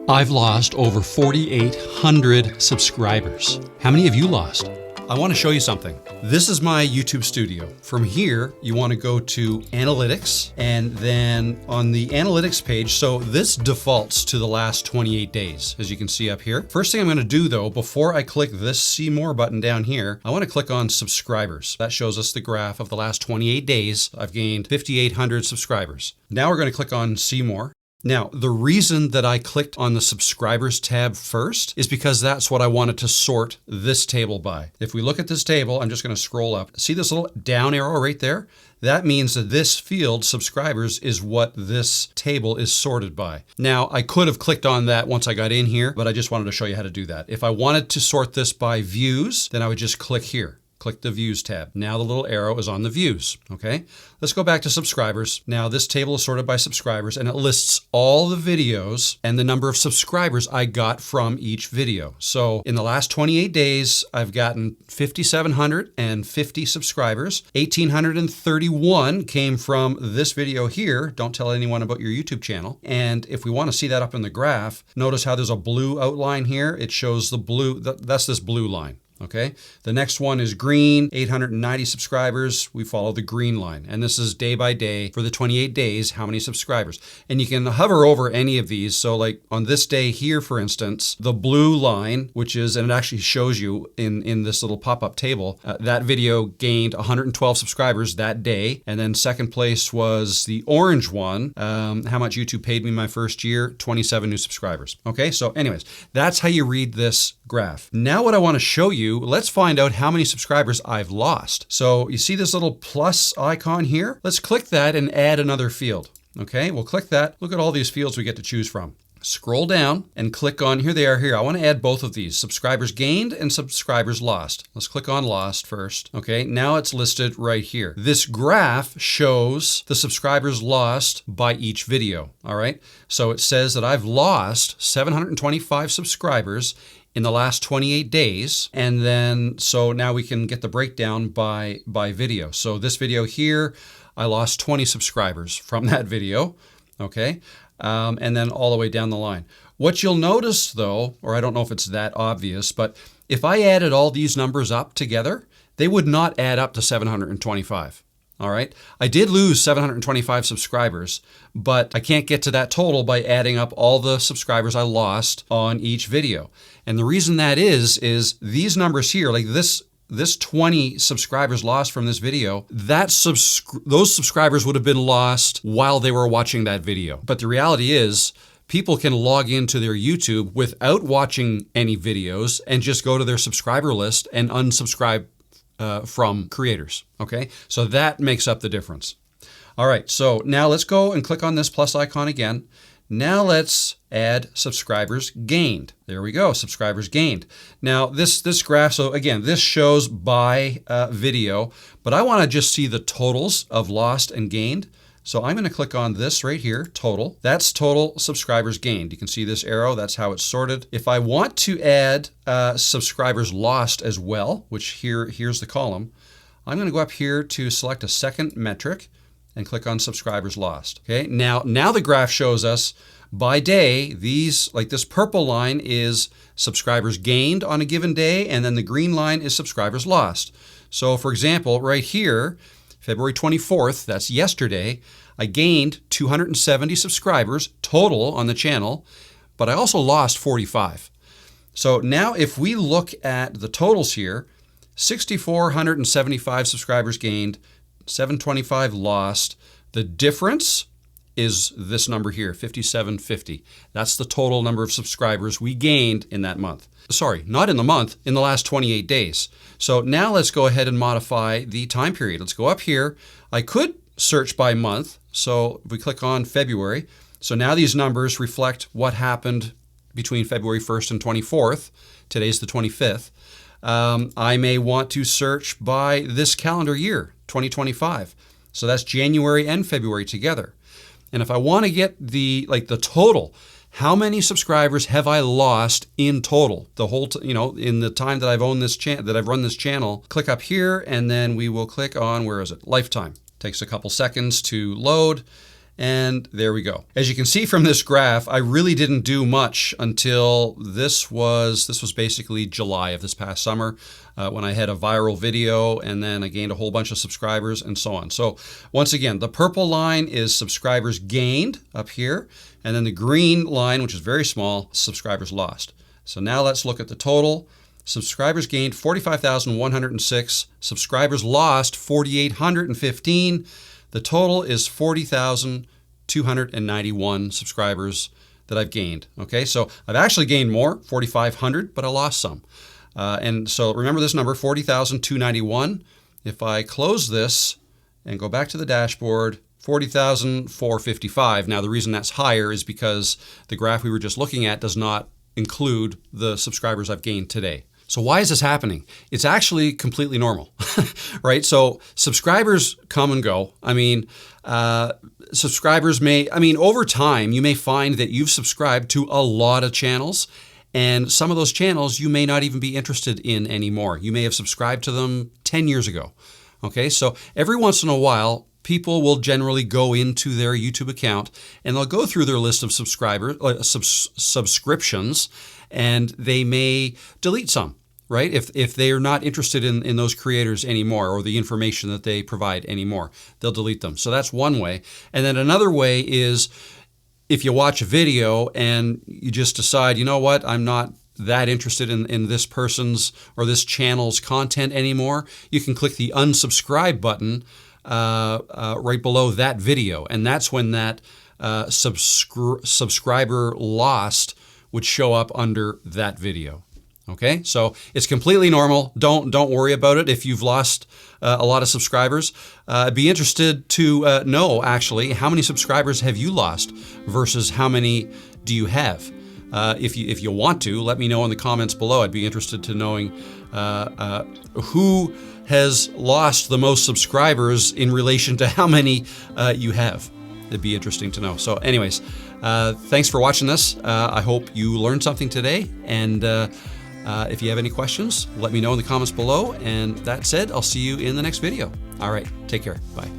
I've lost over 4,800 subscribers. How many have you lost? I want to show you something. This is my YouTube studio. From here, you want to go to Analytics, and then on the Analytics page, so this defaults to the last 28 days, as you can see up here. First thing I'm going to do though, before I click this See More button down here, I want to click on subscribers. That shows us the graph of the last 28 days. I've gained 5,800 subscribers. Now we're going to click on See More. Now, the reason that I clicked on the subscribers tab first is because that's what I wanted to sort this table by. If we look at this table, I'm just going to scroll up. See this little down arrow right there? That means that this field, subscribers, is what this table is sorted by. Now, I could have clicked on that once I got in here, but I just wanted to show you how to do that. If I wanted to sort this by views, then I would just click here. Click the Views tab. Now the little arrow is on the views, okay? Let's go back to subscribers. Now this table is sorted by subscribers and it lists all the videos and the number of subscribers I got from each video. So in the last 28 days, I've gotten 5,750 subscribers. 1,831 came from this video here. Don't tell anyone about your YouTube channel. And if we want to see that up in the graph, notice how there's a blue outline here. It shows the blue, that's this blue line. Okay, the next one is green, 890 subscribers. We follow the green line. And this is day by day for the 28 days, how many subscribers. And you can hover over any of these. So like on this day here, for instance, the blue line, which is, and it actually shows you in this little pop-up table, that video gained 112 subscribers that day. And then second place was the orange one. How much YouTube paid me my first year, 27 new subscribers. Okay, so anyways, that's how you read this graph. Now what I want to show you, let's find out how many subscribers I've lost. So you see this little plus icon here? Let's click that and add another field. Okay, we'll click that. Look at all these fields we get to choose from. Scroll down and click on, here they are here. I want to add both of these, subscribers gained and subscribers lost. Let's click on lost first. Okay, now it's listed right here. This graph shows the subscribers lost by each video, all right? So it says that I've lost 725 subscribers in the last 28 days. And then, so now we can get the breakdown by video. So this video here, I lost 20 subscribers from that video, okay? And then all the way down the line. What you'll notice though, or I don't know if it's that obvious, but if I added all these numbers up together, they would not add up to 725. All right. I did lose 725 subscribers, but I can't get to that total by adding up all the subscribers I lost on each video. And the reason that is these numbers here, like this 20 subscribers lost from this video, those subscribers would have been lost while they were watching that video. But the reality is, people can log into their YouTube without watching any videos and just go to their subscriber list and unsubscribe from creators, okay? So that makes up the difference. All right, so now let's go and click on this plus icon again. Now let's add subscribers gained. There we go, subscribers gained. Now this graph, so again, this shows by video, but I want to just see the totals of lost and gained. So I'm going to click on this right here, total. That's total subscribers gained. You can see this arrow, that's how it's sorted. If I want to add subscribers lost as well, which here's the column, I'm going to go up here to select a second metric and click on subscribers lost. Okay, now the graph shows us by day, these, like this purple line is subscribers gained on a given day, and then the green line is subscribers lost. So for example, right here, February 24th, that's yesterday, I gained 270 subscribers total on the channel, but I also lost 45. So now if we look at the totals here, 6,475 subscribers gained, 725 lost. The difference is this number here, 5,750. That's the total number of subscribers we gained in that month. Sorry, not in the month, in the last 28 days. So now let's go ahead and modify the time period. Let's go up here. I could search by month. So if we click on February, so now these numbers reflect what happened between February 1st and 24th. Today's the 25th. I may want to search by this calendar year, 2025. So that's January and February together. And if I want to get the total, how many subscribers have I lost in total? The whole, in the time that I've owned this that I've run this channel. Click up here, and then we will click on, where is it? Lifetime. Takes a couple seconds to load. And there we go. As you can see from this graph, I really didn't do much until this was basically July of this past summer, when I had a viral video, and then I gained a whole bunch of subscribers and so on. So once again, the purple line is subscribers gained up here, and then the green line, which is very small, subscribers lost. So now let's look at the total. Subscribers gained 45,106, subscribers lost 4,815. The total is 40,291 subscribers that I've gained. Okay, so I've actually gained more, 4,500, but I lost some. And so remember this number, 40,291. If I close this and go back to the dashboard, 40,455. Now the reason that's higher is because the graph we were just looking at does not include the subscribers I've gained today. So why is this happening? It's actually completely normal, right? So subscribers come and go. I mean, subscribers over time, you may find that you've subscribed to a lot of channels, and some of those channels you may not even be interested in anymore. You may have subscribed to them 10 years ago. Okay, so every once in a while, people will generally go into their YouTube account and they'll go through their list of subscriptions, and they may delete some, right? If they are not interested in those creators anymore, or the information that they provide anymore, they'll delete them. So that's one way. And then another way is if you watch a video and you just decide, you know what, I'm not that interested in this person's or this channel's content anymore, you can click the unsubscribe button right below that video, and that's when that subscriber lost would show up under that video. Okay, so it's completely normal. Don't worry about it if you've lost a lot of subscribers. Be interested to know actually how many subscribers have you lost versus how many do you have. If you want to, let me know in the comments below. I'd be interested to knowing who has lost the most subscribers in relation to how many you have. It'd be interesting to know. So anyways, thanks for watching this. I hope you learned something today. And if you have any questions, let me know in the comments below. And that said, I'll see you in the next video. All right, take care. Bye.